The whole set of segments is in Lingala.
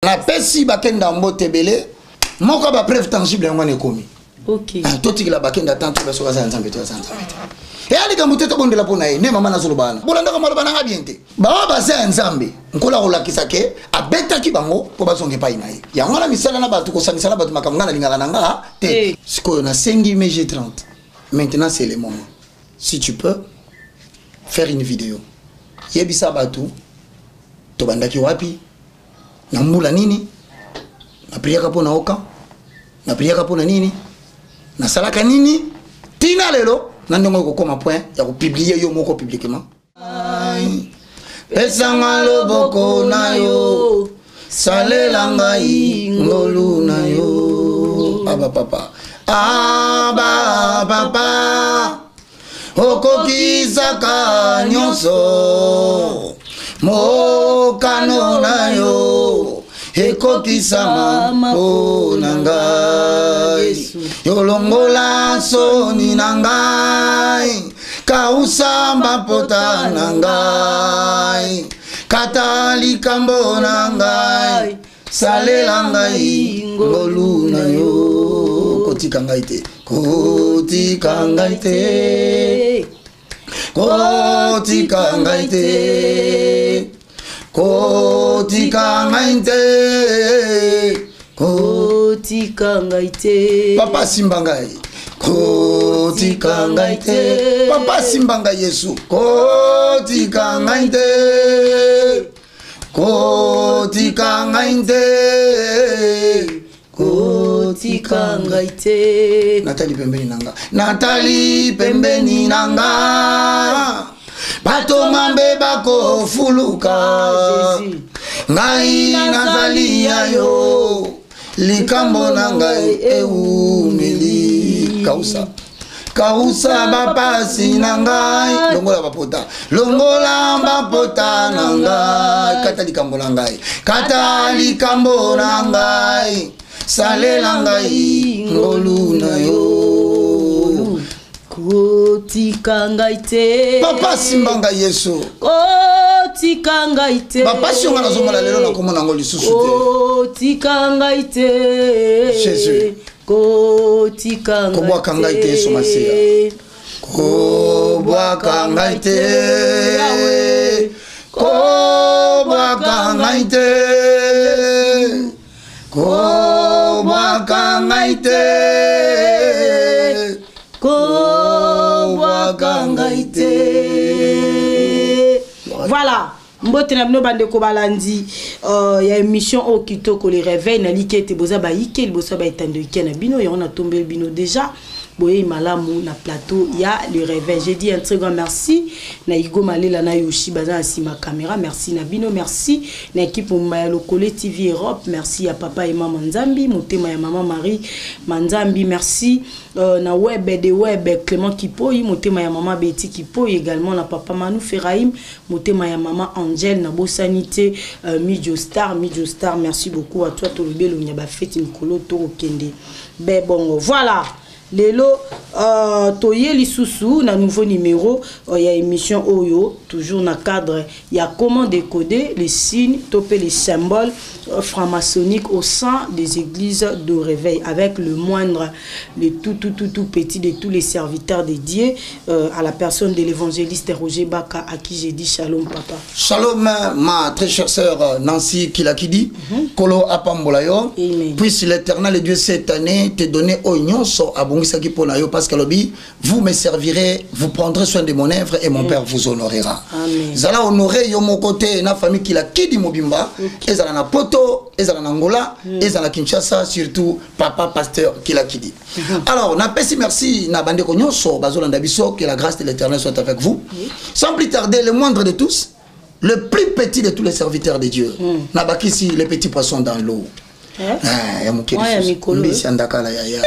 La pesi bakenda mbote belé, moko ba preuve tangible ngone komi. OK. Toti la bakenda tanto ba soka za nzambe to za nzambe. Et ali ka muteto bondela pona ye, ne mama na zolobana. Bolanda ka malobana nga biente. Ba ba za nzambe, nkola kolakisa ke abetaki bango po bazonge pa inaye. Ya ngona misala na batu ko sangisa na batu makamanga na lingala nanga te. Siko na sengi MG 30. Maintenant c'est le moment. Si tu peux faire une vidéo. Yebisa batu to bandaki wapi? Na mbula nini? Na priaka pona oka? Na priaka pona nini? Na salaka nini? Tina lelo na ndongo ko koma point ya ko publier yo moko publiquement. Pesa ngaloboko na yo. Salela ngai ngolu na yo. Aba papa. Aba papa. Okokizaka nyonso. Mokano na yo ekokisama o nangai yolongola soni nangai kausamba pota nangai katali kambo nangai salela ngai ngolu na yo kotika ngai te kotika ngai te kotika ngai te kotika ngai te kotika ngai te papa simba ngai kotika ngai te papa simba ngai Yesu kotika ngai te kotika ngai te kotika ngai te Nathalie pembeni nanga Nathalie pembeni nanga bato mambe bako fuluka ngai nazali yo likambo na ngai eumeli kausa kausa bapasi na ngai longola bapota na ngai kata likambo na ngai kata likambo na ngai salela ngai ngolu na yo kotika ngai te papa simba ngai Yesu kotika ngai te papa si on a zomala lelo na komona ngo lisusu te kotika ngai te Jésus kotika ngai te kobwaka ngai te Yesu Masiya kobwaka ngai te Yawe kobwaka ngai te kobwaka ngai te voilà. Mbote na bino bande ko balandi ya émission au kitoko le réveil na likete boza ba yike boza ba etando yike na bino ya on a tombé bino déjà boye malamu na plateau ya le réveil. J'ai dit un très grand merci na Igo Malela na Yoshi baza asima caméra, merci na bino, merci na équipe ya Lokole TV Europe, merci à papa et maman Nzambi, motema ya maman Marie Manzambi, merci na web de web Clément Kipoyi, motema ya maman Betty Kipoyi, également na papa Manu Ferraim, motema ya maman Angel na Bosanité Midjo Star, merci beaucoup à toi Tolobelo Nyaba Feti Nikolo Toro Kende. Ben bon, voilà. Lelo toye lisusu na nouveau numéro il y a émission Oyo toujours na cadre il y a comment décoder les signes topé les symboles franc-maçonniques au sein des églises de réveil avec le moindre le tout petit de tous les serviteurs dédiés à la personne de l'évangéliste Roger Baka à qui j'ai dit shalom papa. Shalom ma très chère sœur Nancy Kilakidi Kolo Apambolayo. Puisse l'Éternel Dieu cette année te donner oignon so abongi parce que vous me servirez, vous prendrez soin de mon œuvre et mon Père vous honorera. Zala honoré yo mon côté na famille qui la kidi mobimba, et zala na Poto, et zala na Angola, et zala Kinshasa surtout papa pasteur qui la kidi. Alors na pesi merci na bande ko nyonso bazolanda biso que la grâce de l'Éternel soit avec vous. Sans plus tarder le moindre de tous, le plus petit de tous les serviteurs de Dieu. Na bakisi les petits poissons dans l'eau. Ah ya mukiri. Mbisi andakala ya.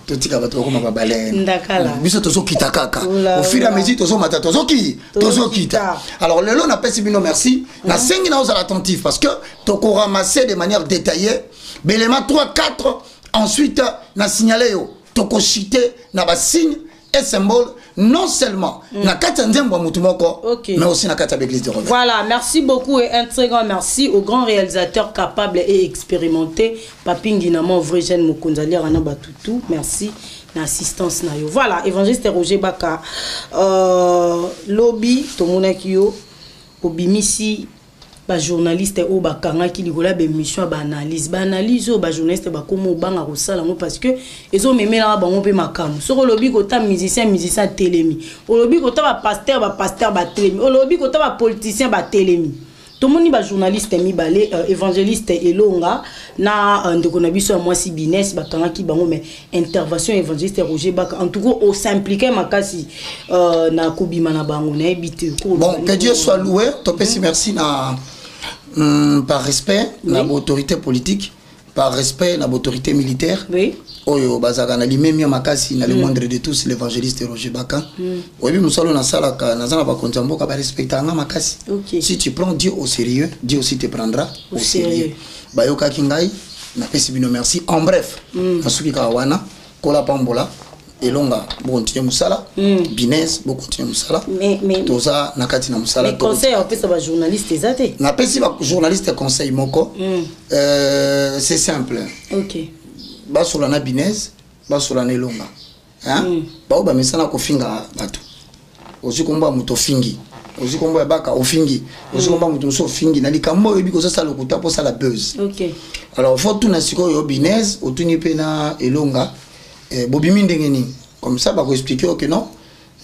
Totika bato ko ma baleine ndakala biso tozo kita kaka au fur et à mesure tozo mata tozo kita. Alors le long n'a pas si bino merci na sengi na ozala attentif parce que toko ramasser de manière détaillée belema 3 4 ensuite na signaler yo toko citer na ba signe et symbole non seulement na kata nzembo mutumoko, mais aussi na kata l'église de Reveil. Voilà, merci beaucoup et un très grand merci aux grands réalisateurs capables et expérimentés. Papingi Naman, vrai jeune Mokonzali Rana Batutu, merci. L'assistance na yo. Voilà, évangéliste Roger Baka lobby tomonakio obimisi ba journaliste o bakanga ki likola be mission ba analyse o ba journaliste ba komo banga ko sala ngo parce que ezo memela ba ngo pe makamu soko lobby ko ta musicien telemi o lobby ko ta ba pasteur ba telemi o lobby ko ta ba politicien ba telemi. Tout le monde est journaliste, évangéliste Elonga, na ndeko na biso moi si business bakanga ki bango mais intervention évangéliste Roger Baka en tout cas au s'impliquer makasi na kobima na bango na ebité. Bon, que Dieu soit loué, topesi merci na par respect na autorité politique, par respect na autorité militaire. Oui. Oyo bazaka na limemia makasi na le moindre de tous l'évangéliste Roger Baka. Oyebi musalo na salaka na zana ba kontamboka ba respectanga makasi. Si tu prends Dieu au sérieux, Dieu aussi te prendra au sérieux. Bayoka kingai na pesi bino merci. En bref, nasuki kawana kola pambola elonga bo continuer musala, Binez bo continuer musala. Mais toza nakati na musala. Mais conseil en fait ça va journaliste ezate. Na pesi ba journaliste conseil moko. C'est simple. OK. Basolana Binez, basolana Elonga. Hein? Ba mesana ko finga bato. Ozi komba muto fingi. Ozi komba baka ofingi. Ozi komba muto so fingi na likambo yebi ko ça lokuta pour ça la buzz. OK. Alors faut tout na siko yo Binez, otuni pe na Elonga. Bobimi ndengeni. Comme ça ba ko expliquer que non,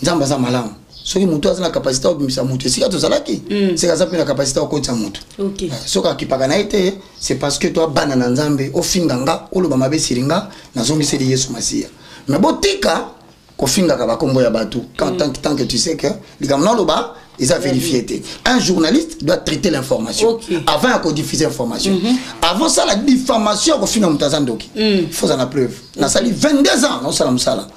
nzamba za malamu. Soki mutu azana capacité de bimisa mutu sika to zalaki c'est kaza pe na capacité de kotsa mutu. OK. Soka kipaka na été c'est parce que toi banana nzambe ofinganga oloba mabe siringa na zongi c'est Yesu Masia. Mais botika ko finga ka bakombo ya batu quand tant que tu sais que ligamna loba ils ont vérifié. Un journaliste doit traiter l'information avant de diffuser l'information. Avant ça, la diffamation, au final, il faut en preuve. On a sali 22 ans, on s'en sala.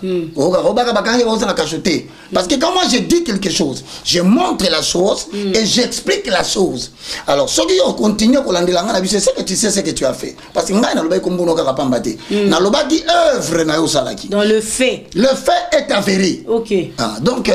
Parce que quand moi je dis quelque chose, je montre la chose et j'explique la chose. Alors, ceux qui ont continué, c'est ce que tu sais, ce que tu as fait. Parce que dans le fait. Le fait est avéré. OK. Donc,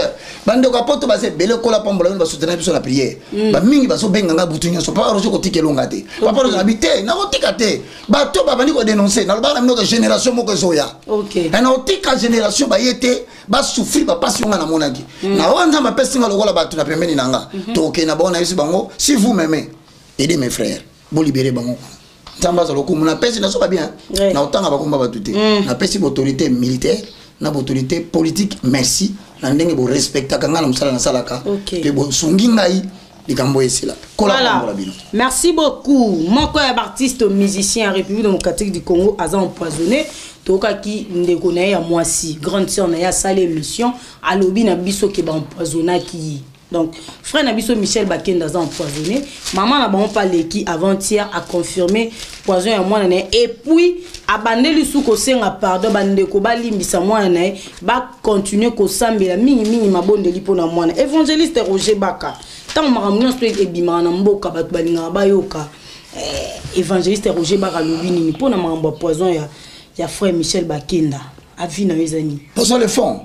bande kapoto basé belé kola pambola ba soutenir sur la prière. Ba mingi ba so benga butunya so pa rojo kotike longate. Papa rojo habité na otikate. Ba to ba bani ko dénoncer na ba na mnoka génération moko zoya. OK. Na otika génération ba yete ba souffrir ba passion na monaki. Na wanza ma pesinga lokola ba tu na pembeni nanga. To OK na bona yesi bango si vous m'aimez aidez mes frères. Bo libérer bango. Tamba za lokumu na pesi na so ba bien. Na otanga ba komba ba tuté. Na pesi autorité militaire. Na autorité politique merci na ndenge bo respecta kanga na musala na salaka ke bo sungi ngai likambo esila kola pambola bino. Merci beaucoup. Moko ya artiste musicien en République démocratique du Congo a empoisonné toka ki ndeko na ya mwasi grande sœur na ya sale émission alobi na biso ke ba empoisonna ki. Donc, frère Nabiso Michel Bakenda a empoisonné. Maman n'a pas l'équipe avant-hier a confirmé poison à moi. Et puis, abandonné le souk au sein à pardon, bande ko ba limbisa moi ba continuer ko sambela mini ma bonne de lipo na moi. Évangéliste Roger Baka. Tant maramuna sto e bima na mboka bat balinga ba yoka. Évangéliste Roger Baka lobini ni pona mambo poison ya frère Michel Bakenda. Avis na yezani. Pour le fond.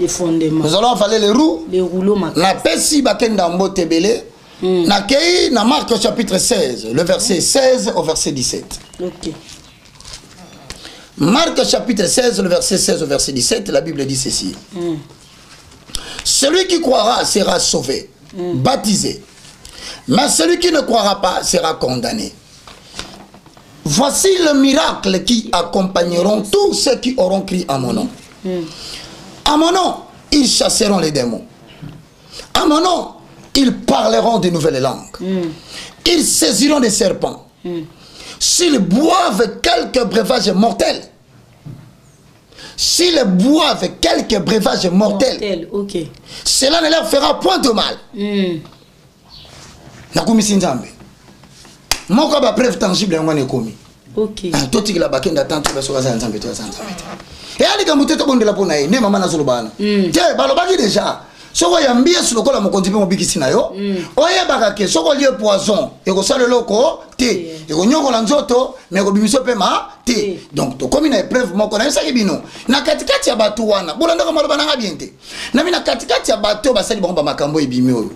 Les fondements. Nous allons avaler les roues. Les rouleaux makasi. La pesi bakenda mbote belé. Na kei na Marc chapitre 16, le verset 16 au verset 17. OK. Marc chapitre 16, le verset 16 au verset 17, la Bible dit ceci. Celui qui croira sera sauvé, baptisé. Mais celui qui ne croira pas sera condamné. Voici le miracle qui accompagneront tous ceux qui auront crié à mon nom. À mon nom, ils chasseront les démons. À mon nom, ils parleront de nouvelles langues. Ils saisiront des serpents. S'ils boivent quelques breuvages mortels, okay. Cela ne leur fera point de mal. Nakumisi nzambe. Moko ba preuve tangible ngone komi. OK. Toti la bakenda tantu ba soka za nzambe to za nzambe. Et ali ka mutete bonde la pona ne mama na zolobana. Tie balobaki déjà. soko ya mbiesu lokola mokonzi pe mobikisi na yo oyebaka ke soko lie poison ekosala eloko te ekonyokola nzoto mais ekobimisa pe ma te donc tokomi na épreuve moko nayebisaki bino na katikati ya bato wana bolandaka maloba nanga bien te nami na katikati ya bato basali bango bamakambo ebimi oyo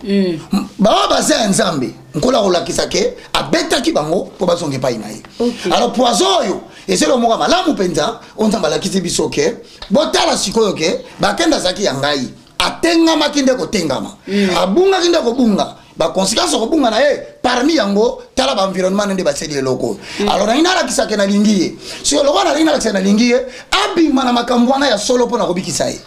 bawa baza ya nzambe nkola kolakisa ke abetaki bango mpo bazonga epai na ye alors poison oyo ezeli omoka malamu mpenza oyo nzambe alakisi biso ke botala sikoyo ke bakende azalaki ya ngai atengamaki nde kotengama abungaki nde kobunga baconséquence kobunga na ye parmi yango tala baenvironnement nde baseli eloko alors nayi nalakisake nalingi ye soki eloko nalingi nalakisa nalingi ye abima na makambo wana ya solo mpo na kobikisa ye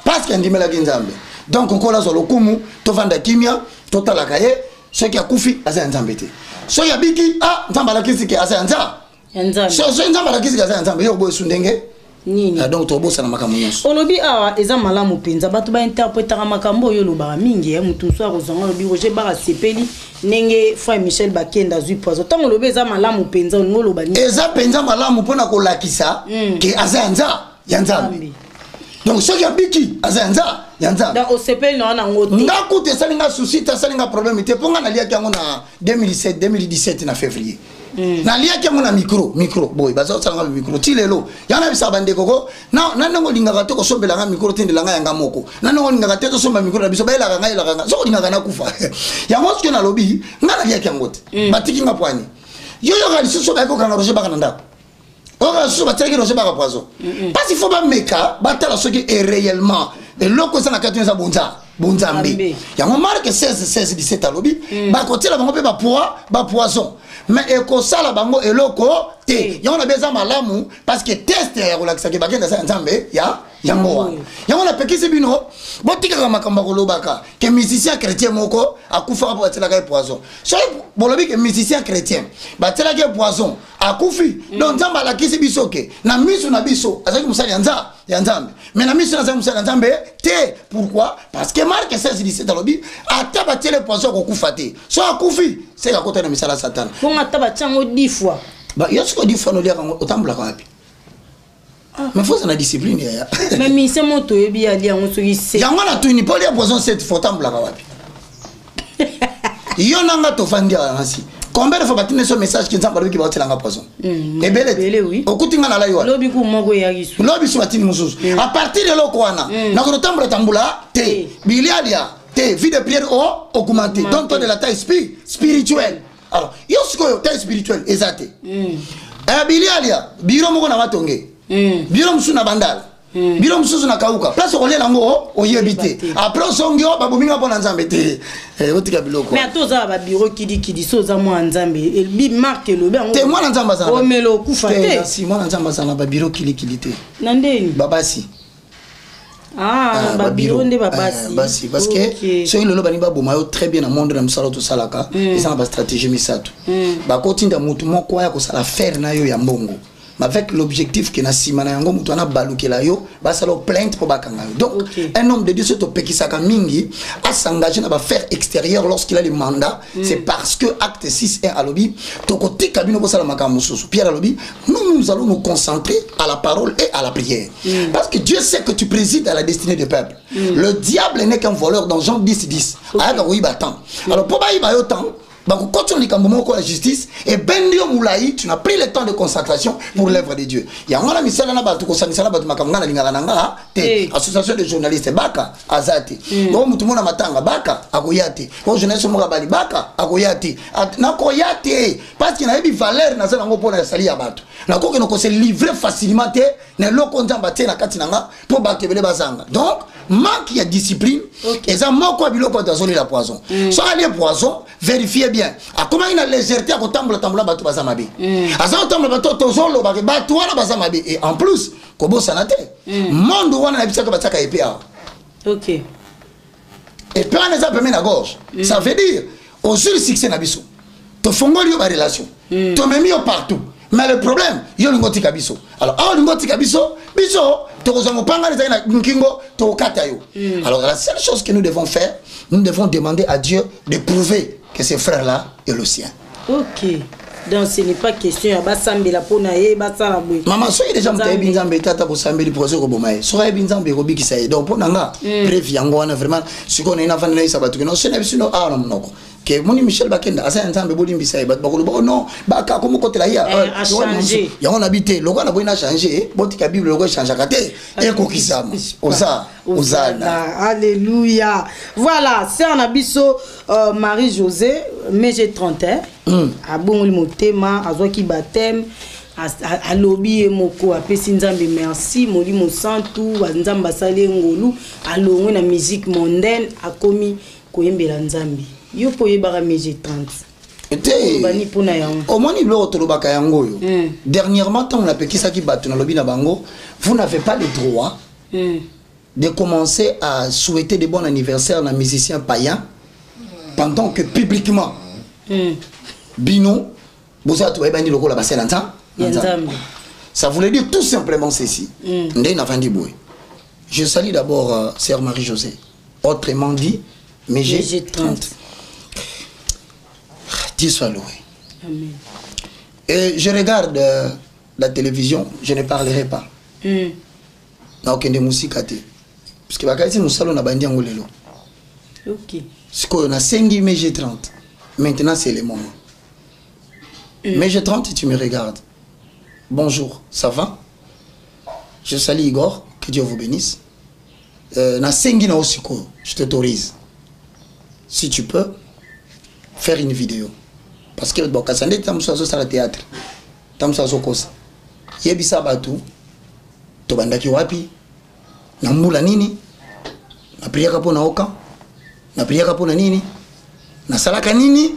parce que andimelaki nzambe donc nkola azwa lokumu tovanda kimia totalaka ye soki akufi aza ya nzambe te soki abiki nzambe alakisi ke aza ya nzambe soki nzambe alakisi ke aza ya nzambe yo boyesu ndenge nini donc tobosa na makambo nyonso olobi awa eza malamu mpenza bato bainterpretaka makambo oyo olobaka mingi ya mutu mosu akozanga olobi roger baka sepeli ndenge frère michel bakenda azwi poison ntango olobi eza malamu mpenza olingi oloba nini eza mpenza malamu mpona kolakisa ke aza ya nzambe donc soki abiki aza ya nzambe donc osepeli na wana ngo te ndakutu esalinga souci te esalinga problème te mpo nga naliaki yango na 2017 na février naliaki yango na micro boy baza kosalanga micro ti lelo yana bisaka bandeko ko na ndenge olingaka te kosombelanga micro tindelanga yanga moko na ndenge olingaka te tosomba micro na biso bayelaka ngai soko olingaka nakufa yango soki nalobi nga naliaki yango te batiki nga pwani yoyoka lisusu bayekokanga roger baka na ndako oyoka lisusu batiaki roger baka poison parce qu'il faut bameka batala soki réellement eloko eza na kati eza bonzambe yango marke 16-17 alobi bakotela bango mpe bapoison mais ekosala bango eloko te yango na beza malamu parce que test ya kolakisaki bakenda sa nzambe yango wana yango napekisi bino botikaka makambo kolobaka ke musicien chrétien moko akufaka mpo batielaka ye poison soki bolobi ke musicien chrétien batielaki ye poison akufi donc nzambe alakisi biso ke na miso na biso azalaki mosali ya nzambe mais na miso nazalaki mosali ya nzambe te pourquoi parce que marke 16-17 alobi ata batiele poison kokufa te so akufi seka akota na misala satana bonga ata batiango 10 fois yo soki 10 fois noliaka yango otambolaka wapi mais faut na discipline ya mais mise moto yebi ali yango soki se yango na tuni poli ya poison 7 fois otambolaka wapi yo nanga tofandi yansi combien de fois batine so message ki nzamba lobi ki baotelanga poison ebele oui okutinga na layo lobi ku moko ya gisu lobi so batine mususu à partir de loko wana na ko tambula te bilialia te vie de prière augmenter donc toi de la taille spirituelle alors yo siko taille spirituelle ezate bilialia biro moko na matonge biro musu na bandala biro mususu na kauka place okolela ngo oyebite après songyo babominga pona nzambe te otika biloko mais atoza ba biro kidi soza mwa nzambe elbi marque lobe ngo te mwana nzamba za o melo kufa te si mwana nzamba za na ba biro kili te nandeni babasi ba biro nde babasi parce que so ilolo bani baboma yo très bien na monde na musala to salaka eza ba stratégie misato ba kotinda mutu moko ya ko sala faire na yo ya mbongo avec l'objectif que na simana yango mutu ana balukela yo basalo plainte pour bakanga yo donc un homme de Dieu se topekisaka mingi à s'engager na ba faire extérieur lorsqu'il a le mandat c'est parce que acte 6 1 alobi tokoti kabino bosala makambo susu Pierre alobi nous allons nous concentrer à la parole et à la prière parce que Dieu sait que tu présides à la destinée du peuple le diable n'est qu'un voleur dans Jean 10:10 aka ko ibatan alors pour ba iba yo temps quand tu as la justice et bendio moulaï tu n'as pris le temps de concentration pour l'œuvre de Dieu il y a un misala na batu kosanisala batu makamanga lingana nanga te association de journalistes baka azati bo mutu mona matanga baka akoyate bo journaliste mo kabali baka akoyate na koyate parce qu'il y a une valeur na zala ngo pona sali ya batu na ko ke no ko se livrer facilement te na loko nzamba te na kati nanga pour bakebele bazanga donc manque ya discipline et ça moko biloko dazoli la poison so ali poison vérifiez bien a comment il a légèreté à kotambola bato bazamabe aza kotambola bato tozolo ba bato wana bazamabe et en plus kobo sanate monde wana na bisaka bataka épée OK et puis on les a permis na gorge ça veut dire au sur succès na biso to fongoli yo ba relation to memi yo partout mais le problème yo lingoti kabiso alors lingoti kabiso biso to kozongo panga les na nkingo to kata yo alors la seule chose que nous devons faire nous devons demander à Dieu de prouver que ce frère là est le sien. OK Donc ce n'est pas question ya basambela pona ye basala boy. Maman soki déjà mutaye binzambe tata ko sambeli projet ko bomaye. Soki binzambe ko bikisa ye. Donc pona nga bref yango wana vraiment siko na ina vanela isa batu no sene bisino ala mnoko. Que moni Michel Bakenda asa nzambe boli mbisa ba bakolo ba non ba ka komo kotela ya ya on habité loko na boina changer botika bible loko changer kate e ko kisama oza ozana alléluia. Voilà c'est un abisso Marie-José mais j'ai 30 ans a bon le motema azoki baptême a lobby moko apesi nzambe merci molimo santu nzamba sale ngolu a longwe na musique mondaine a komi koyembela nzambe. Yo poye bara meje 30. Bani pona yango. Au moins il lo tolobaka yango yo. Dernièrement tant on a peki saki batu na lobi na bango, vous n'avez pas le droit de commencer à souhaiter des bons anniversaires à musiciens païens pendant que publiquement bino boza to ebani loko la basé lanta. Ça voulait dire tout simplement ceci. Ndé na vandi boy. Je salue d'abord sœur Marie-José. Autrement dit, mais j'ai 30. Dieu soit loué. Amen. Et je regarde la télévision, je ne parlerai pas. Na aucune musique à te. Parce que bakati nous salons na bandi angolelo. OK. Ce qu'on a 5 mais j'ai 30. Maintenant c'est le moment. Mais j'ai 30 et tu me regardes. Bonjour, ça va? Je salue Igor, que Dieu vous bénisse. Na 5 na osiko, je t'autorise. Si tu peux faire une vidéo. Parce que bon, quand ça n'est pas sur le théâtre, tam sa sokosa. Yebisa batu, to bandaki wapi, na mula nini, na priaka po na oka, na priaka po na nini, na salaka nini,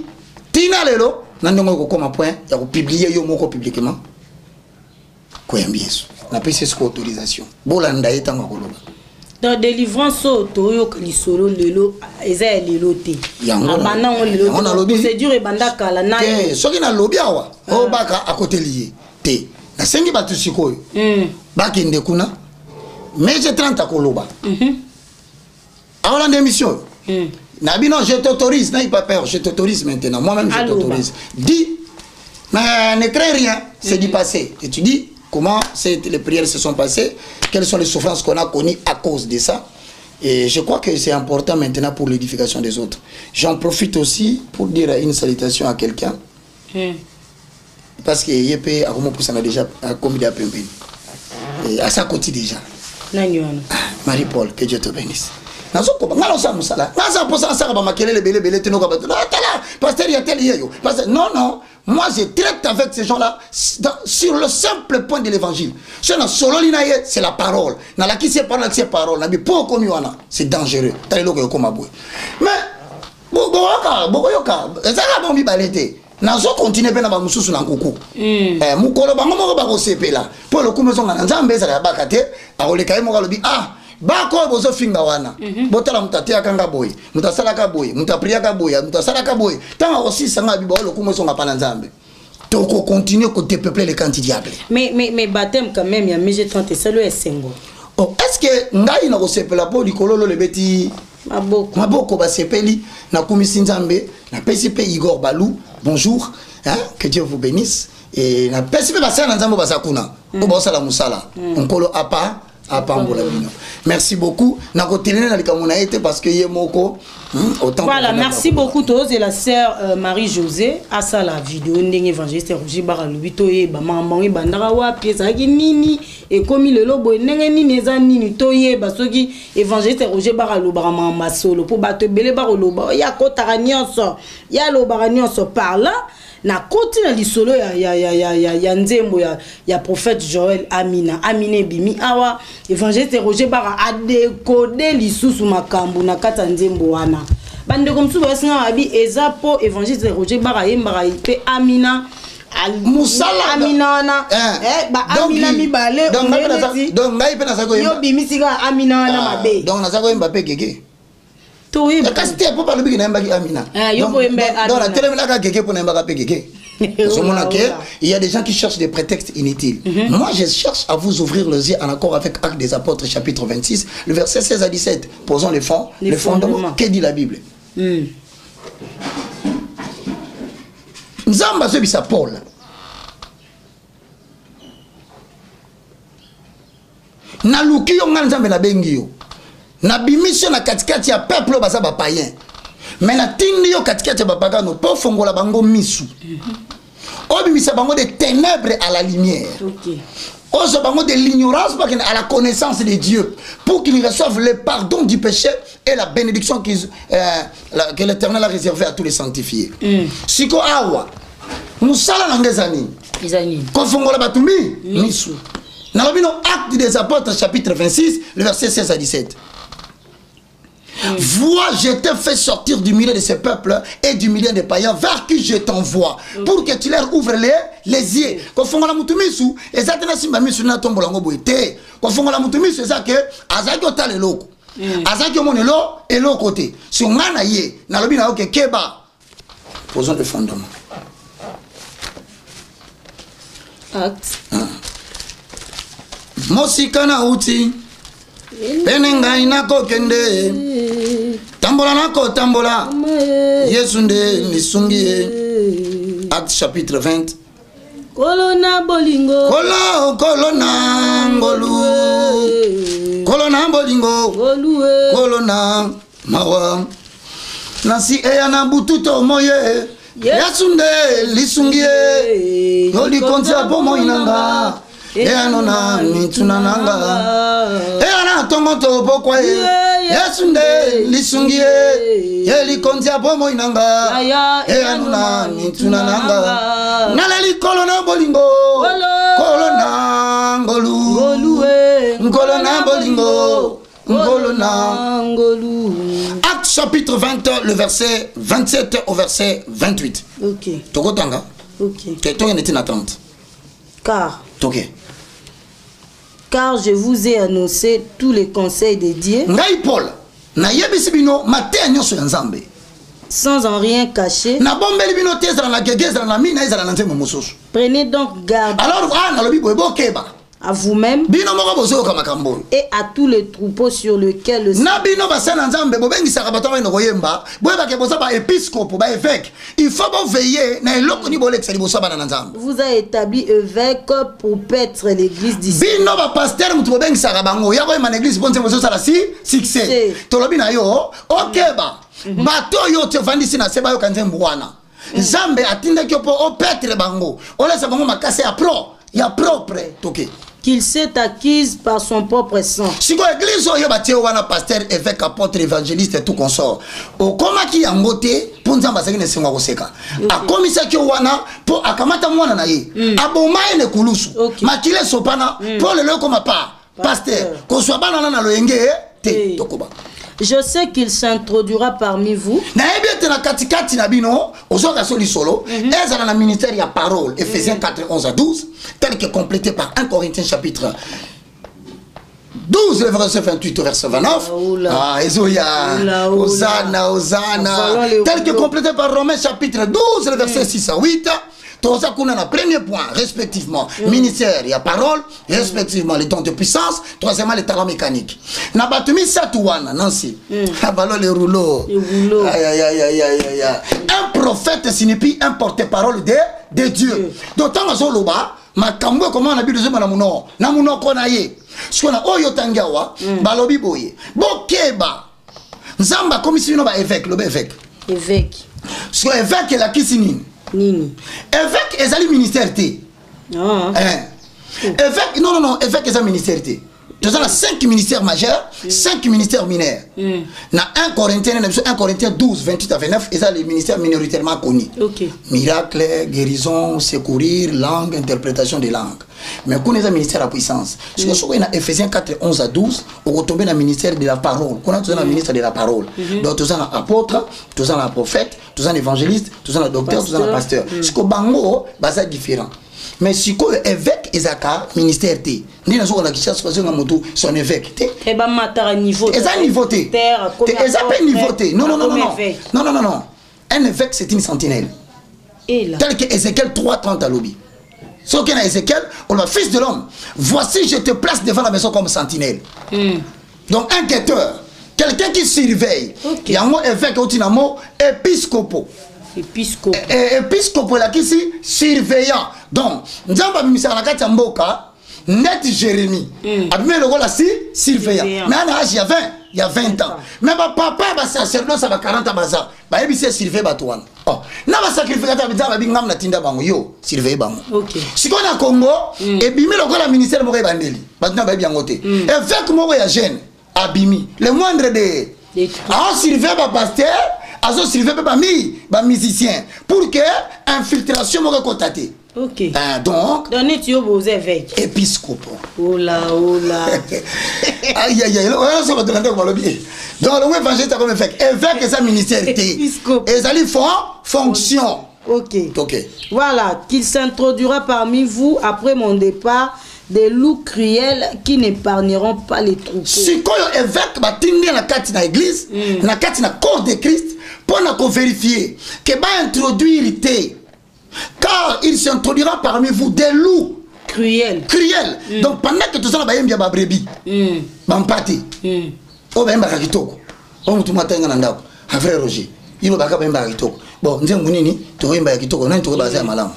tina lelo, na ndongo ko koma point, ya ko publier yo moko publiquement. Ko yambieso. Na pese ce autorisation. Bolanda etanga koloba. Dans délivrance toyo lisolo lelo eza lelo te abana on lelo procédure banda kala na soki na lobi awa o baka akote lié te na sengi batu sikoyo bakende kuna mais j'ai 30 akoloba avant l'émission na bino je t'autorise na pas peur je t'autorise maintenant moi-même je t'autorise dis mais ne crains rien c'est du passé et tu dis comment les prières se sont passées, quelles sont les souffrances qu'on a connues à cause de ça. Et je crois que c'est important maintenant pour l'édification des autres. J'en profite aussi pour dire une salutation à quelqu'un. Parce que Yépé a déjà commis des appels. Et à sa côté déjà. Marie-Paul, que Dieu te bénisse. Non, non. Moi, je traite avec ces gens-là sur le simple point de l'évangile. C'est la parole. C'est dangereux. Mais, nazo continuer pe na ba mususu na nkuku mukolo bango moko ba ko sepela po lo kumezo ngana nzambe za ba kate akoleka mo kalobi bako bozo finga wana botala mutatea kanga boy mutasala ka boy mutapria ka boy mutasala ka boy tanga aussi sanga bibo lo kumezo ngapa na nzambe toko continuer ko dépeupler les camps diable mais baptême quand même ya mije 30 c'est le esengo. Oh, est-ce que ngai na ko sepela po likololo le beti maboko ba sepeli na kumisi nzambe na PCP Igor Balou. Bonjour, hein? Que Dieu vous bénisse. Et na PCP basa na nzambo basa kuna o bosa la musala onkolo apa merci beaucoup. Parce que voilà, merci beaucoup tous et la sœur Marie-José à ça la vidéo ndenge évangéliste Roger Bara lobito e ba maman e bandara wa pieza ki nini et comme le lobo ndenge nini eza nini toye ba soki évangéliste Roger Bara lobara mama solo pour bato belé ba loba ya kotara nyonso ya lobara nyonso parla na koti na lisolo ya nzembo ya prophète Joël Amine bimi awa évangéliste Roger Bara a décodé lisusu makambu na kata nzembo wana bande comme ça basinga abi ezapo évangéliste Roger Bara yembara pe Amina musala Amina na ba Amina mibale donc ngai pe na sako yo bimi sika Amina na mabe donc na sako Mbappé gege. Donc, il y a des gens qui cherchent des prétextes inutiles. Moi, je cherche à vous ouvrir les yeux en accord avec Actes des Apôtres, chapitre 26, le verset 16 à 17. Posons les fondements. Que dit la Bible? Nzamba zobisa Paul. Na luki yo ngana Nzambe na bengi yo. Na bimission na katikati ya peuple baza ba païen. Mais na tindi yo katikati ya bapagano po fongola bango misu. Obimisa bango des ténèbres à la lumière. OK. Ozo bango de l'ignorance à la connaissance de Dieu pour qu'ils reçoivent le pardon du péché et la bénédiction que l'Éternel a réservée à tous les sanctifiés. Siko awa musala nangezani izani kofongola batumbi misu. Na lobino Actes des Apôtres chapitre 26 le verset 16 à 17. Vois, je t'ai fait sortir du milieu de ces peuples et du milieu des païens vers qui je t'envoie pour que tu leur ouvres les yeux. Quand on a mutumisu, exactement si ma misu na tombola ngo boité. Quand on a mutumisu, c'est ça que azaki otale loko. Azaki omonelo et l'autre côté. Si on a yé, na lobi na oke keba. Posons le fondement. Acte. Mosikana uti. Penenga inako kende tambola nako tambola Yesunde nisungie. Acte chapitre 20. Kolona bolingo kolona ngolu kolona bolingo kolona mawa nasi eyana bututo moye Yesunde lisungie yoli konza pomo inanga eanona mitunananga eana tongoto pokwa Yesunde lisungie yeli konzia pomo inanga eanona mitunananga naleli kolona bolingo kolona ngolu kolona bolingo kolona ngolu. Acte chapitre 20 le verset 27 au verset 28. OK. Tokotanga. OK. Quelqu'un était en attente. Car OK. Car je vous ai annoncé tous les conseils de Dieu. Ngai Paul, na yebisi bino matin nyonso ya Nzambe. Sans en rien cacher. Na bombeli bino tezala na gegeza na mina ezala na nzembo mosusu. Prenez donc garde. Alors na lobi boyebokeba. À vous-même et à tous les troupeaux sur lesquels le il faut veiller. Vous a établi évêque pour paître l'église d'ici. Qu'il s'est acquise par son propre sang. Si l'église a pasteur, évêque, apôtre, évangéliste et tout consort. Au comment qui a moté pour nous ambassadeurs ne sont pas a commis ça qui wana pour akamata mwana na ye. Aboma ne kulusu. Makile sopana pour le le comme pas pasteur. Qu'on soit banana na loyenge te tokoba. Je sais qu'il s'introduira parmi vous. Le ministère ya parole, Ephésiens 4, 11 à 12, tel que complété par 1 Corinthiens chapitre 12, le verset 28 au verset 29. Ah, Ezoya, Hosanna, Hosanna. Tel que complété par Romains chapitre 12, le verset 6 à 8. Tout ça qu'on a le premier point, respectivement, ministère, il y a parole, respectivement, les dons de puissance, troisièmement, les talents mécaniques. Nabatumi Satouana, Nancy. Abalo les rouleaux. Aïe, aïe, aïe, aïe, aïe, aïe. Un prophète signifie un porte-parole de Dieu. D'autant que Zoloba, ma kambo, comment on a vu le zema namuno, namuno konaye. Ce qu'on a oyo tangawa, balobi boye. Bokeba. Nzamba, comme si on a évêque, le évêque. Évêque. Ce qu'on évêque est la kisinin. Nini. Évêque est un ministère. Évêque, non, évêque est un ministère. Nous avons 5 ministères majeurs, 5 ministères mineurs. Dans 1 Corinthiens 12, 28 à 29, ils ont les ministères minoritairement connus. Miracle, guérison, secourir, langue, interprétation des langues. Mais quand on a un ministère à puissance, si on a Ephésiens 4, 11 à 12, on retombe dans le ministère de la parole. Quand on a un ministère de la parole, donc tous un apôtre, tous un prophète, tous un évangéliste, tous un docteur, tous un pasteur. Ce que bango, c'est différent. Mais si on est évêque, il y a un ministère. Ni na soka na kishasa kwa moto son évêque. Et ba matara niveau. Et ça niveau té. Et ça pas niveau té. Non. Un évêque c'est une sentinelle. Et là. Tel que Ézéchiel 3:30 à l'obi. Ce qu'on a Ézéchiel, on va fils de l'homme. Voici je te place devant la maison comme sentinelle. Donc un guetteur, quelqu'un qui surveille. Il y a un évêque au tinamo épiscopo. épiscope. Épiscope là qui si surveillant. Donc, nzamba bimisaka na kati ya mboka net Jérémie. Abimé le là si surveillant. Mais à l'âge il y a 20 ans. Mais papa ba sacerdoce ça va 40 ans baza. Ba ebise surveiller batouane. Oh, na ba sacrificateur bizarre ba bingam na tinda bango yo surveiller bango. OK. Si qu'on a Congo et bimé le la ministère mo bandeli. Batna ba biango te. Évêque mo ya jeune abimi. Le moindre de a surveiller ba pasteur, a surveiller ba musicien pour que infiltration mo constater. OK. Donc, donnez tu aux évêques. Épiscope. Oh là. Aïe aïe aïe. On va demander comment le bien. Donc le évangile comme évêque. Évêque et sa ministère. Épiscope. Et ça lui font fonction. OK. OK. Voilà, qu'il s'introduira parmi vous après mon départ des loups cruels qui n'épargneront pas les troupeaux. Si quoi évêque va tenir la carte dans l'église, la carte dans corps de Christ pour nous vérifier que va introduire l'ité. Car il s'introduira parmi vous des loups cruels. Donc pendant que tout ça va bien ba brebis. Bampati. O ba mbaka kitoko. O mutu matenga na ndako. Frère Roger. Ilo baka ba mbaka kitoko. Bon, nzembo nini to yemba ya kitoko nani to baza ya malamu.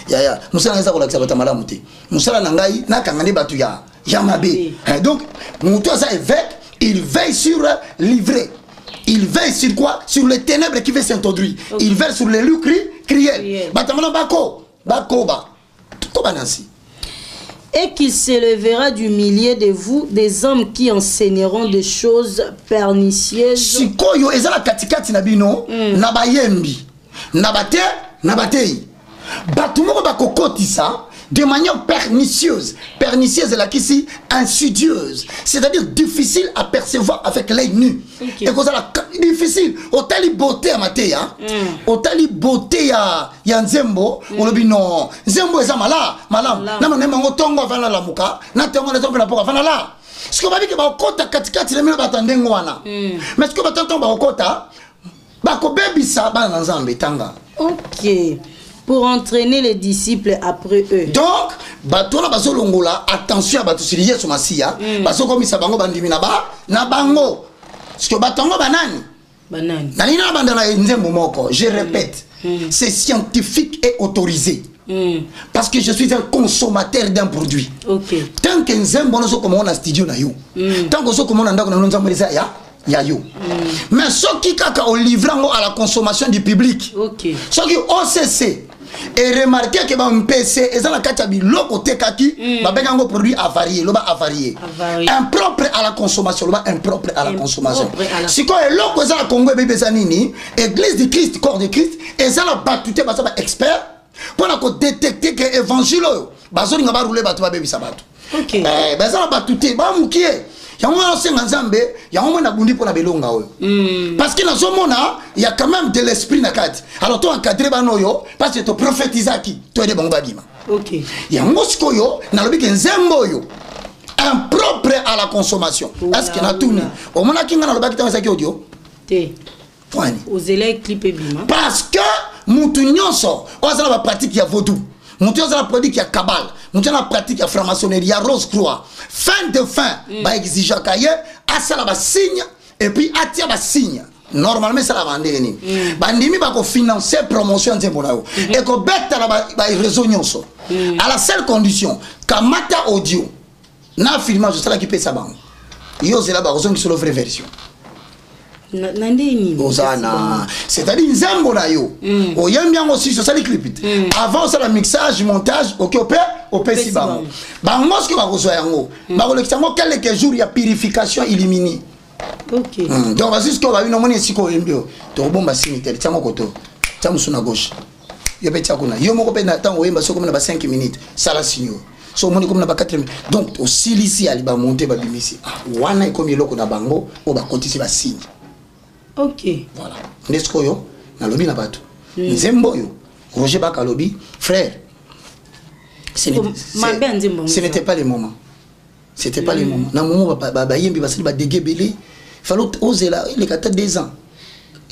Ya musala ngeza ko lakisa bata malamu te. Musala na ngai na kangani batu ya mabe. Donc mutu asa évêque, il veille sur livrer. Il veille sur quoi? Sur les ténèbres qui veulent s'introduire. Okay. Il veille sur les loups criels. Et qu'il s'élèvera du milieu de vous des hommes qui enseigneront des choses pernicieuses. Sikoyo ezala katikati na bino na bayembi na batei. Batumoko bakokotisa de manière pernicieuse. Pernicieuse est là qui si insidieuse. C'est-à-dire difficile à percevoir avec l'œil nu. Et que ça difficile. Otali beauté à Matéa. Otali beauté à Nzembo. On le dit non. Nzembo est malam. Na mane mango tongo vana la muka. Na tongo na tongo na poka vana la. Ce que va dire que ba okota katikati le milo batandengo wana. Mais ce que batanton ba okota ba ko bebisa ba na Nzambe tanga. OK. Pour entraîner les disciples après eux. Donc, bato na baso longola, attention à bato sur Yesu Masia, baso komi sabango bandimi na bango. Parce que batongo banani. Nani na bandana nzembo moko, je répète, c'est scientifique et autorisé. Parce que je suis un consommateur d'un produit. OK. Tant que nzembo no so comme on a studio na yo. Tant que so comme on a ndako na nzambo lisa ya yo. Mais ce qui kaka au livrant à la consommation du public. OK. Ce qui OCC et remarquez que un PC et ça la katabi loko tekaki ba benga ngo produit avarié loba avarié impropre à la consommation loba impropre à la consommation si quoi loko ça la Congo bébé zanini église de Christ corps de Christ et ça la batute ba ça ba expert pour la détecter que évangile bazoni nga ba rouler ba to ba bébé sabato. OK ba ça la batute ba mukie yango senga nzambe yango na bundi pona belonga oyo parce que na zomona il y a quand même de l'esprit na kati alors toi encadrer banoyo parce que to prophétiser qui to aider bango badima. OK yango sikoyo na lobi ke nzembo yo impropre à la consommation est-ce que na tuni o mona kinga na lobaki tanza ki audio te point ozele clip bima parce que mutu nyonso ozala ba pratique ya vaudou. Monter dans la pratique, il y a cabale. Monter dans la pratique, il y a franc-maçonnerie, il y a rose-croix. Fin de fin, bah exige à cahier, à ça là signe, et puis à tiens bah signe. Normalement, ça la vendre ni. Bandimi bah ko financer promotion de bonao. Et ko bête là bah réseau nyonso. À la seule condition, kamata audio. Na filmage ça là qui paye sa banque. Yo c'est là bah raison qui sur la vraie version. C'est-à-dire nzambo na yo oyembi yango aussi so sali clip avant ça le mixage montage OK opé si bango bango ce que ba kozo yango ba ko lekisa ngo quelques jours ya purification éliminée. OK donc vas-y ce que ba bino moni siko yembio to bomba cimetière tiamo koto tiamo suna gauche yo pe tiako na yo moko pe na tango yemba so comme na ba 5 minutes ça la signo so moni comme na ba 4 minutes donc au silisi ali ba monter ba bimisi wana ikomi loko na bango o ba kotisi ba signe. OK. Voilà. N'est-ce yo na lobi na bato. Nzembo yo. Roger Bakalobi, frère. Ce n'était pas le moment. C'était pas le moment. Na moment ba yembi basali ba dégebelé. Fallait oser là, il est 4 2 ans.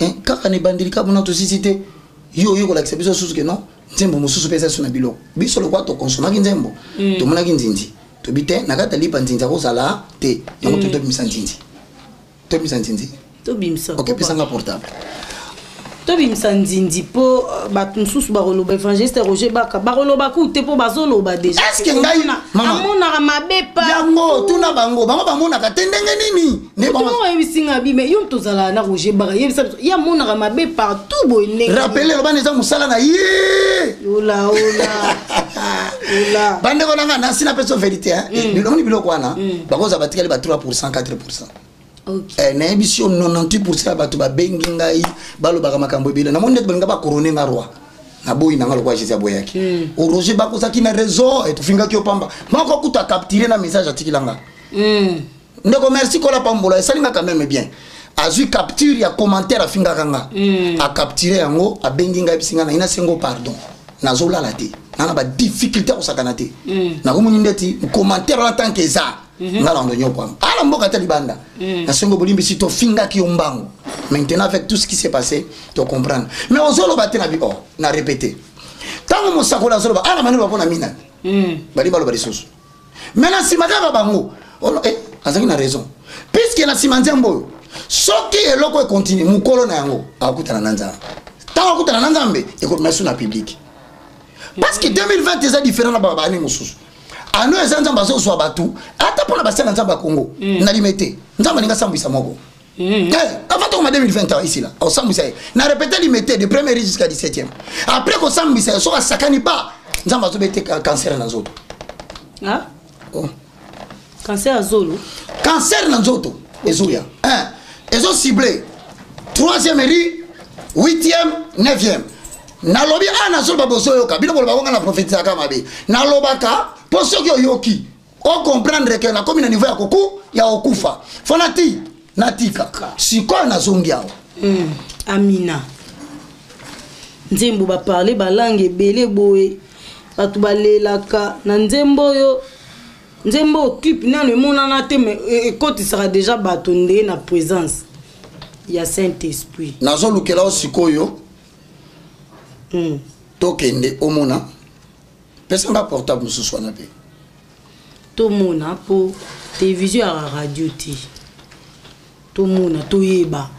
Hein, quand on est bandeli ka bona to société. Yo ko l'accepter sous que non. Nzembo mususu pesa suna bilo. Biso le kwa to consommer nzembo. To mona kinzinzi. To bite na kata lipa nzinza ko sala te. Yango to bimisa nzinzi. To bimisa nzinzi. Bimsa. OK, puis ça portable. Tobi msandindi po batunsus baroloba évangéliste Roger Baka baroloba ku te po bazoloba déjà. Est-ce que ngai maman amona mabepa yango tuna bango bamona ka tendenge nini ne bango ebisinga bime yo tozala na Roger Baka ya mona mabe partout boyne rappelez le baneza musala na ye ola bande konanga na sina peso vérité hein biloni biloko wana bakoza batikali ba 3% 4%. Okay. Na émission 98% bato ba bengi ngai balo baka makambo ebele na monde balinga ba couronner nga roi na boyi na ngalo kwa Jésus boyaki o Roger Bako saki na raison et finga ki opamba mako kuta capturer na message atikilanga ndeko merci kola pambola esalinga quand même bien azu capture ya commentaire afinga kanga a capturer yango a bengi ngai bisinga na ina sengo pardon na zola la te na ba difficulté ko sakana te na ko munindeti commentaire en tant que ça ngala ndo nyoko ala mboka tali banda na sengo bolimbi si to finga ki ombango maintenant avec tout ce qui s'est passé tu comprendre mais ozolo batena bi na répéter tango mosakola zolo ala manu ba pona mina bali balo bali soso maintenant si makaka bango azaki na raison puisque na simanzembo soki eloko e continue mukolo na yango akutana na nzambe tango akutana na nzambe ekomesu na public parce que 2020 c'est différent na baba ni mususu ano ezanza bazo so batu ata pona basana nzamba Congo na limité nzamba ninga sambisa moko avant to 2020 ici là au sambisa na répéter limité de premier jusqu'à 17e après ko sambisa so sakani pas nzamba zo bete cancer na nzoto cancer azolo cancer na nzoto ezoya ezo ciblé 3e ri 8e 9e na lobi ana so baboso yoka bino bolo babonga na prophétisa kama be na lobaka poso ki oyoki o comprendre que na comme na niveau ya koku ya okufa fonati natika siko na zongia amina nzembo ba parler ba langue ebele boye batu balelaka na nzembo yo nzembo occupe nano monana te mais écoute sera déjà batonde na présence ya Saint-Esprit nazo lukela osikoyo tokende omona pesa nga portable mususu wana pe tomona po télévision ya radio ti tomona toyeba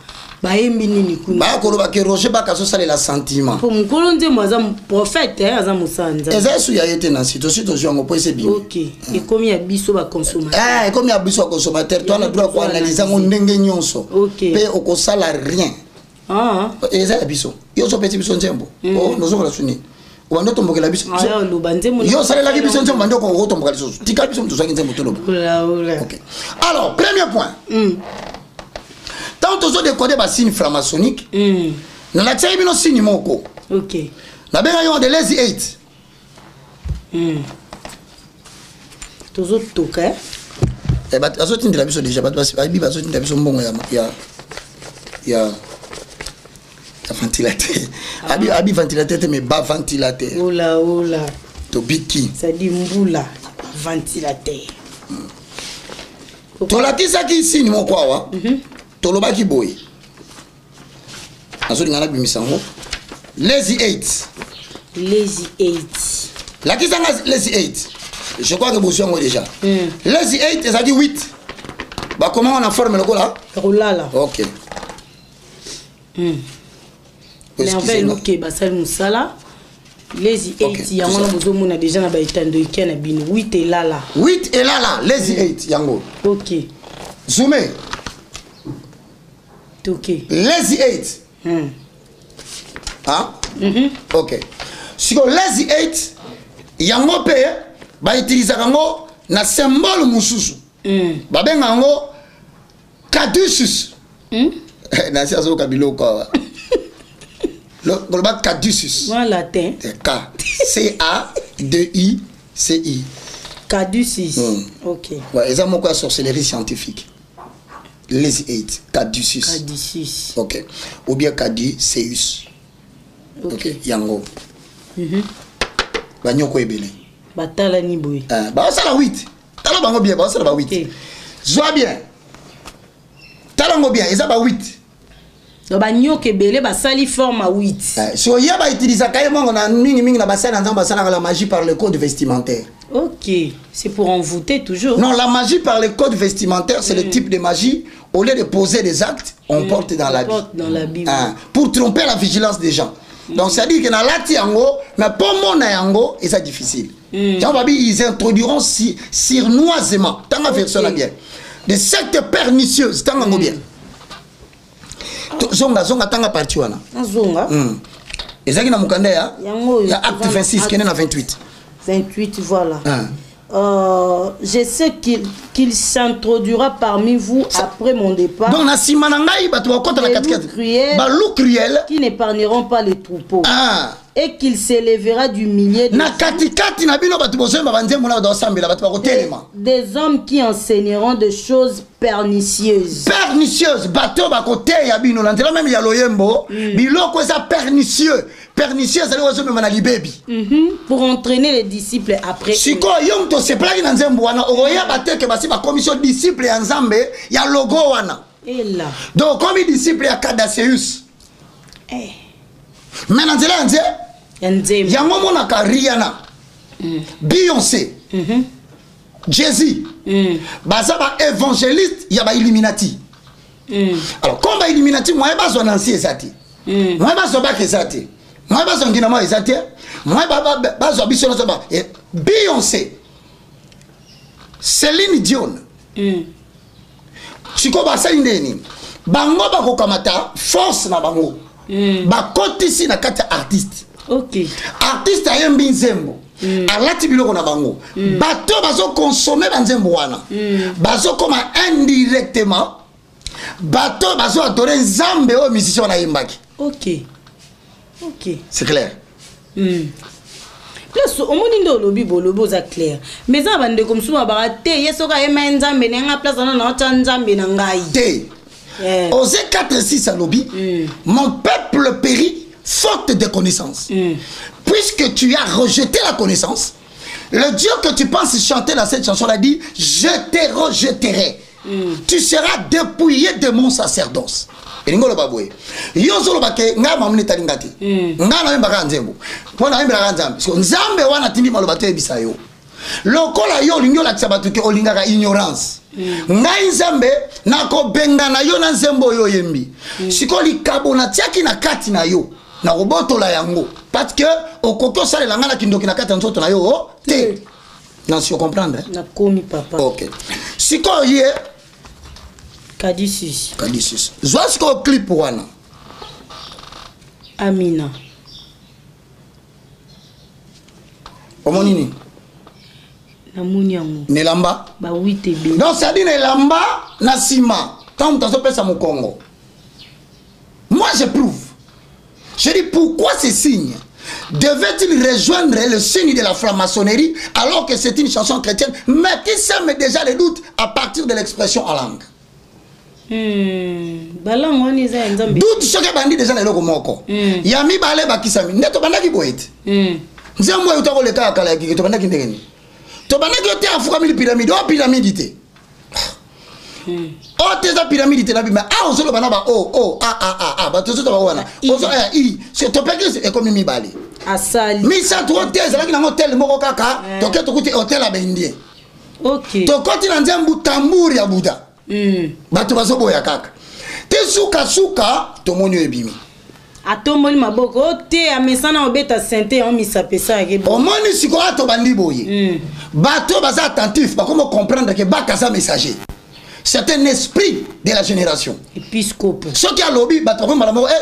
bayembi nini kuna bakoloba ke Roger Baka so salela sentiment po mukolo nzembo aza prophète aza musanza eza su ya yete na site aussi tozo po ese bien OK ekomi ya biso ba consommateur ekomi ya biso ba consommateur toi na droit ko analyser ngo ndenge nyonso pe okosala rien eza ya biso yo so peti biso nzembo nozo kola suni wando tombokela biso yo salela ki biso nzembo ndoko ko tomboka biso tika biso mtu zaki nzembo toloba OK alors premier point tant tozo décoder ba signe franc-maçonnique na la tsayi bino signe moko OK na benga yo de lazy 8 tozo toka ba azotindela biso déjà ba bi bazotindela biso mbongo ya ventilateur abi ventilateur mais bas ventilateur ola to biki ça dit mbula ventilateur to la kisa ki sini moko awa to loba ki boy azoli ngana bimisango lazy 8 la kisa nga lazy 8 je crois que bosi yango déjà lazy 8 ezaki 8 ba comment on a formé le là rolala OK merveille OK basal musala lazy 8 yango na bozo mona déjà na ba etando ikena bino 8 elala lazy 8 yango OK zoomé OK lazy 8 OK siko lazy 8 yango pe ba utiliser yango na symbole mususu ba benga yango caduceus na sia zo kabilo kwa le caduceus en latin K C A D I C I caduceus OK ouais ça moko sorcellerie scientifique lazy 8 caduceus OK ou bien caduceus OK yango banyoko ebele batala ni boy ba sala 8 tala bango bien ba sala ba 8 zoa bien tala ngo bien eza ba 8 do banyoke belé ba sali forme à 8 so ya ba utiliser kay mongo na mingi na basana nzamba basana la magie par le code vestimentaire Ok, c'est pour envoûter toujours. Non, la magie par les codes vestimentaires, c'est le type de magie. Au lieu de poser des actes, on porte dans l'habit. Pour tromper la vigilance des gens. Donc, ça dit que dans l'ati yango, mais pour mon yango, c'est difficile. Ils introduiront sournoisement, tant que version bien, des sectes pernicieuses, tant que bien. Zonga tanga parti wana. Zonga. Ezaki na mukanda ya acte 26 kene na 28. 28 voilà. Je sais qu'il s'introduira parmi vous après mon départ. Donc na sima na ngai bato bakota na katikati. Ba loup cruel qui n'épargneront pas les troupeaux. Et qu'il s'élèvera du millier de des hommes qui enseigneront des choses pernicieuses. Pernicieuses, bateau bakote ya bino na ndela même ya loyembo, biloko eza pernicieux. Pernicieux ali wazo mema na libebi. Pour entraîner les disciples après. Siko yong to seplaki na nzembo wana oya bateke basi ba commission disciple ya nzambe ya logo wana. Et là. Donc comme disciple ya Cadaseus. Mais na nzela nze yango monaka Rihanna, Beyoncé, Jay-Z, baza ba évangéliste ya ba Illuminati. Alors comme ba Illuminati moi bazo nansi ezati. Moi bazo ba kezati. Moi bazo ngina moi ezati. Moi bazo biso na ba Beyoncé, Céline Dion. Chiko basa indeni. Bango ba kokamata force na bango. Ba kotisi na kati artiste. Ok. Artiste ayembi nzembo. Alati biloko na bango. Bato bazo consommer banzembo wana. Bazo koma indirectement. Bato bazo adorer nzambe o musicien na yembaki. Ok. Ok. C'est clair. Plus au monde ndo lobi bolobo za clair. Mais ça bande comme souvent barate yesoka yema nzambe na place na nzambe na ngai. Te. Osée 4:6 à lobby. Mon peuple périt faute de connaissance. Puisque tu as rejeté la connaissance, le Dieu que tu penses chanter dans cette chanson a dit, je te rejeterai. Tu seras dépouillé de mon sacerdoce. Et ngolo babwe. Yozo lo bake nga mamune talingati. Nga na mbaka nzembo. Pona mbaka nzambe. Parce que nzambe wana tindi malo bate bisayo. Lokola yo lingo la tsabatu ke olingaka ignorance. Ngai nzambe nako benga na yo na nzembo yo yembi. Sikoli kabona tiaki na kati na yo. Na roboto la yango parce que au koko sale la ngana kindoki na kata nzoto na yo te non si vous comprendre na komi papa. OK siko ye Kadisis zwa siko clip wana Amina omonini na munyango nelamba ba 8 ebe non ça dit nelamba na sima tant mutazo pesa mu Congo. Moi je prouve. Je dis pourquoi ces signes devaient-ils rejoindre le signe de la franc-maçonnerie alors que c'est une chanson chrétienne mais qui sème déjà les doutes à partir de l'expression en langue. Doute choqué bandi déjà na loko moko. Yami bale bakisami neto bandaki boete. Nzembo utako le kaka kala ki to bandaki ndengeni. To bandaki ote afuka mili pyramide o pyramide te. Oh tes pyramide te na bi mais ah ozolo bana ba ba to ba wana ozo i c'est to peke e comme mi bali asali mi sa to hôtel za na hotel moko kaka to ke to kuti hotel a bendie. OK to koti na nzembu tamburi ya buda bato bazo boya kaka te suka to monyo ebimi atomoli maboko te amesana obeta sente on misapesa ke bon omoni siko ato bandi boye bato baza attentif ba comment comprendre que baka sa messager. C'est un esprit de la génération. Épiscope. Ce qui a lobby,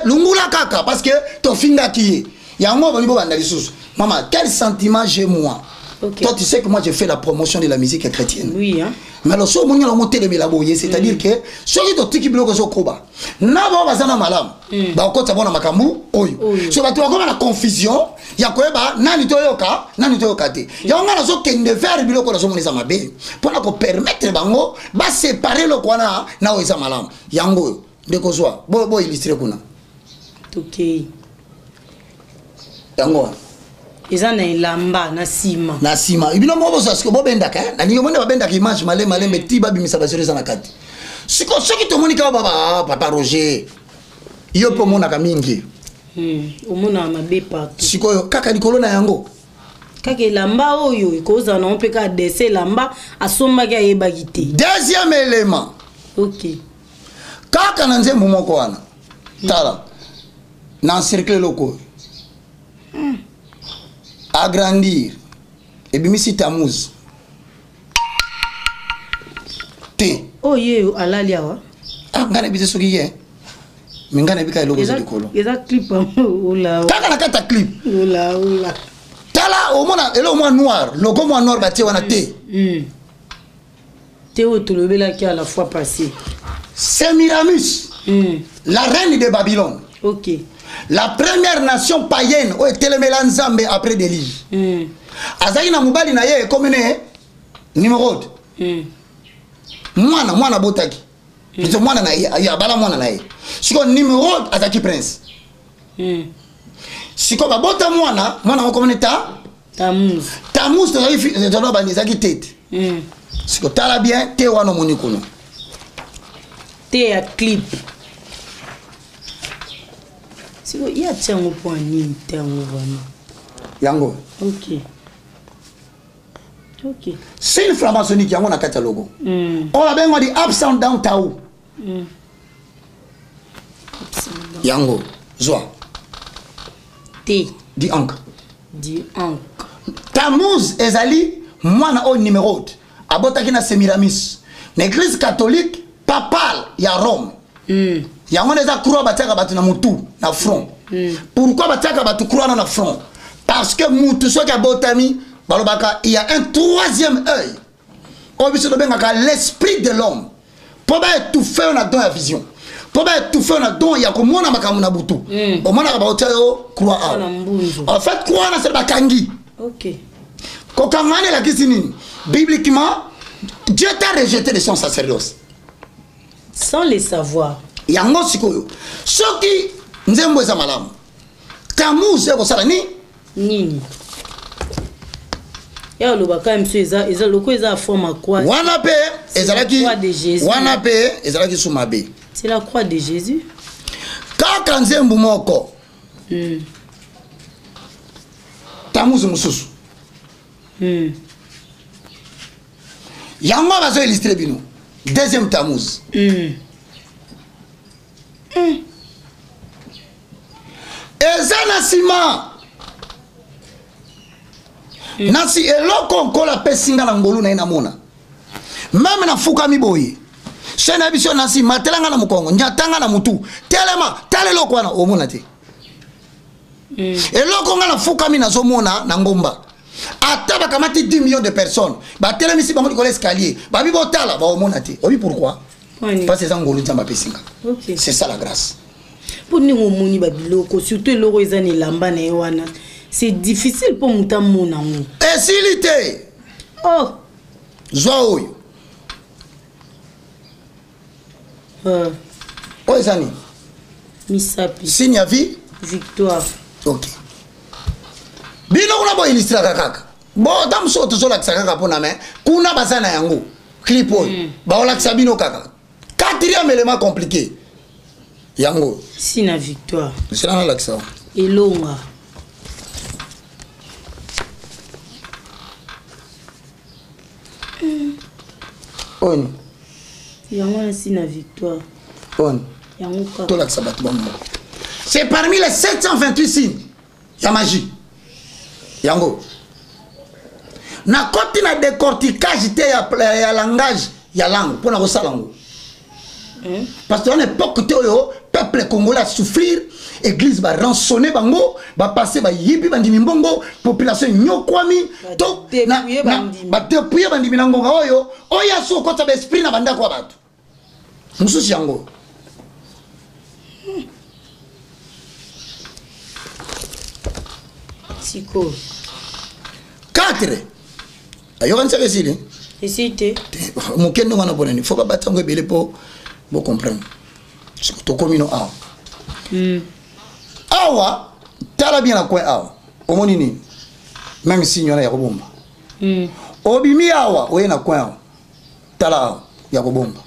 lungula kaka, parce que ton finga qui est. Il y a un mot maman, quel sentiment j'ai moi? Okay. Toi, tu sais que moi, j'ai fait la promotion de la musique chrétienne. Oui, hein. Mais alors, si on a monté les mélaboyés, c'est-à-dire que ceux qui ont été bloqués au Koba, n'a pas besoin de malam. Bah, quand tu as makambu, oyo. So, bah, tu as comme la confusion, il y a quoi, bah, nani toyoka, te. Il y a un autre qui ne veut pas bloquer dans son monnaie pour nous permettre, bango, bah, séparer le kwana, na oisa malam. Yango, de quoi bo illustrer kuna. Ok. Yango. Eza na ilamba na sima. Na sima. Ibino mo ça ce que bo bendaka, na ningo monde ba bendaka image malé mais tiba bimisa ba na kati. Siko soki to monika baba papa Roger. Yo po mona ka mingi. Omona mabe partout. Siko kaka likolo na yango. kaka lamba oyo ikoza na mpeka dese lamba asomba ka yebagite. Deuxième élément. OK. Kaka na nzembo moko wana. Tala. Na cercle loko. Agrandir. Et bimisi Tammuz. Te. Oh ye alalia wa. Ah ngana bise soki ye. Mingana bika logo za likolo. Eza clip ola. Kaka na kata clip. Ola ola. Tala au mona elo moi noir, logo moi noir batie wana te. Te o tolobela ki à la fois passé. Semiramis. La reine de Babylone. OK. La première nation païenne o etelemela nzambe après Délige. Azali na mubali na ye comme ne numéro 2. Mwana botaki. Nzo mwana na ye ya bala mwana na ye. Siko numéro azaki prince. Siko babota mwana ko ne Tammuz. Tammuz to ba nizaki tete. Siko tala bien te wana monikuno. Te ya clip. Siko ya tsango point ni tango wana. Yango. OK. OK. C'est une franc-maçonnique yango na kata logo. On va bien di absent down tau. Yango, Zoa. T. Di Ank. Di Ank. Tammuz ezali mwana o numéro 2. Abotaki na Semiramis. L'église catholique papale ya Rome. Yango neza croix batiaka batu na mutu na front. Pourquoi batiaka batu croix na front? Parce que mutu soki abotami balobaka il y a un troisième œil. Obiso do bengaka l'esprit de l'homme. Pour ba étouffer na don ya vision. Pour ba étouffer na don ya komona makamu na butu. O mona ba oteo croix a. En fait croix na c'est ba kangi. OK. Kokangane la kisini. Bibliquement Dieu t'a rejeté de son sacerdoce. Sans le savoir. Yango sikoyo. Soki nzembo za malamu. Tammuz eko sala ni nini? Ya lobaka mso eza loko eza forme quoi? Wana pe ezalaki wana pe ezalaki sumabe. C'est la croix de Jésus. Kaka nzembo moko. Tammuz mususu. Yango bazo illustrer bino. Deuxième Tammuz. Eza na sima. Nasi eloko nkola pesinga na ngolu na ina mona. Meme na fuka miboyi. Shena biso nasi matelanga na mukongo, nyatanga na mutu. Telema, tale loko wana omona te. Eloko nga na fuka mi na zomona na ngomba. Ata bakamati 10 millions de personnes. Ba telemi si bango likolo escalier. Ba bibo tala ba omona te. Obi pourquoi? Parce que ça ngolu nzamba pesinga. OK. C'est ça la grâce. Pour nous omoni ba biloko, surtout eloko ezani lamba na wana. C'est difficile pour muta mona ngo. Esilité. Oh. Zoa. Oh ezani. Misapi. Signe à vie. Victoire. OK. Bino kuna bo illustra kaka. Bo dam so to zola kaka pona me. Kuna bazana yango. Clip oy. Ba ola bino kaka. Quatrième élément compliqué. Yango. Sina victoire. C'est là l'accent. Elonga. On. Yango sina victoire. On. Yango ka. To l'accent bat bon. C'est parmi les 728 signes. Ya magie. Yango. Na koti na décortiquage te ya langage ya langue pour na ko salango. Parce que à l'époque le peuple congolais a souffrir, église va rançonner bango, va passer va yibi bandimi mbongo, population nyokwami, to na ba depuis bandimi ngonga oyo, oya so kota ba esprit na banda kwa batu. Mususi yango. Siko. 4. Ayo kan sebe sili. Esite. Mukendo wana bonani, faut pas battre ngo belé po vous comprenez. C'est tout comme nous awa. Awa, tala bien à quoi awa. Omonini. Même si n'y en a ya bomba. Obimi awa, oye na quoi awa. Tala awa, ya bomba.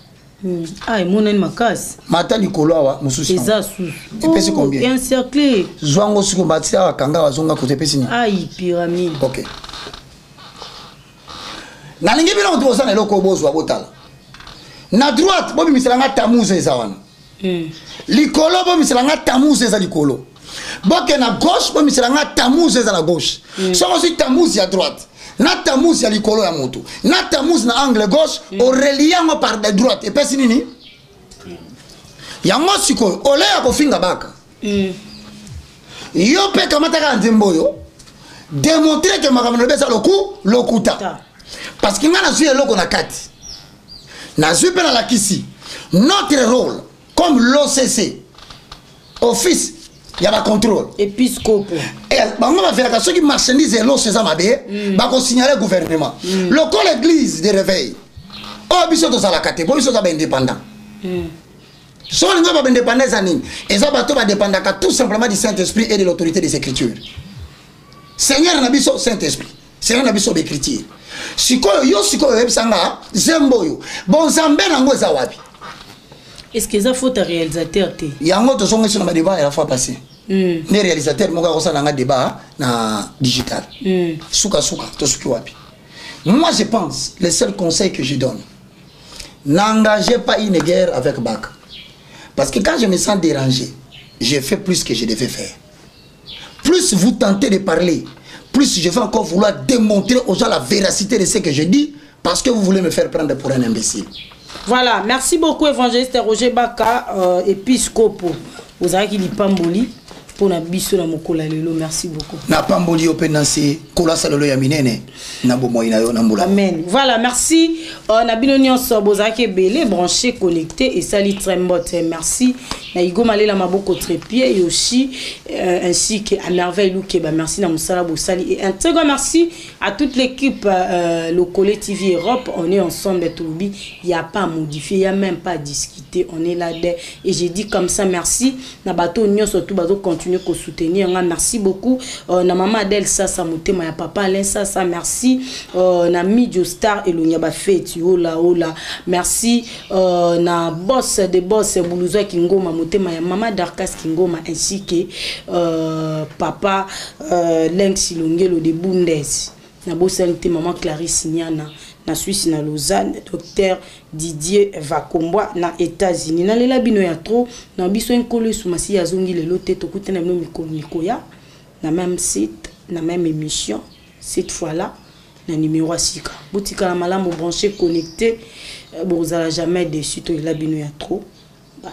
Ah, mon en makas. Mata likolo awa, mususi. Eza sous. Epesi combien? Encerclé. Zwango suko batia kanga wazonga kote pesi ni. Ah, pyramide. OK. na lingi bino to osana eloko bozwa botala na droite bo bimiselanga tamuze ezawana likolo bo bimiselanga tamuze eza likolo boke na gauche bo bimiselanga tamuze eza na gauche soko si tamuze à droite na tamuze ya likolo ya moto na tamuze na angle gauche o reliango par de droite et pesi nini yango siko ole ya kofinga baka yo pe kamata ka nzembo yo démontrer que makambo besa lokuta parce que ngana zui eloko na kati na zui pe na lakisi notre rôle comme l'OCC office ya ba contrôle épiscope bango ba faire ceux qui marchandise et l'OCC mabe ba ko signaler gouvernement local église de réveil o biso to sala kate bo biso to ba indépendant so linga ba indépendance anini eza bato ba dépendaka tout simplement du Saint-Esprit et de l'autorité des Écritures. Seigneur na biso Saint-Esprit, Seigneur na biso l'écriture. Sikoyo yo sikoyo ebisanga zembo yo. Bon Nzambe nango za wapi? Est-ce que ça faut un réalisateur té? Yango to songa sur na débat la fois passée. Ne réalisateur moka ko sala nga débat na digital. Suka to suki wapi? Moi je pense le seul conseil que je donne, n'engagez pas une guerre avec Bak. Parce que quand je me sens dérangé, je fais plus que je devais faire. Plus vous tentez de parler, plus je vais encore vouloir démontrer aux gens la véracité de ce que je dis, parce que vous voulez me faire prendre pour un imbécile. Voilà, merci beaucoup évangéliste Roger Baka, épiscope. Vous avez qu'il y pamboli pour na biso na mokola lelo, merci beaucoup. Na pamboli openansi kola salolo ya minene na bomoyi na yo na mbula. Amen. Voilà, merci. Na bino nyonso bozaki belé branché connecté et sali trembot. Merci. Na igo malela maboko trépied et aussi ainsi que à merveille Loukeba. Merci na musala bosali et un très grand merci à toute l'équipe Lokole TV Europe. On est ensemble tout le il y a pas à modifier, il y a même pas à discuter. On est là et j'ai dit comme ça merci. Na bato nyonso tout bato continuer ko soutenir. Merci beaucoup. Na maman Adèle ça motema ya papa Alain ça merci. Na Midio Star et Lonyaba Feti ola. Merci na boss de boss Boulouza Kingoma motema ya mama Darkas Kingoma ainsi que papa Lenx Longelo de Bundes. Na bosanité maman Clarisse Niana na Suisse na Lausanne docteur Didier Vakomboa na États-Unis na lela bino ya trop na biso enkolo sumasi ya zongi lelo te tokute na bino mikolo ya na même site na même émission cette fois là na numéro sika boutika la malamu branché connecté vous allez jamais déçu to lela bino ya trop bye.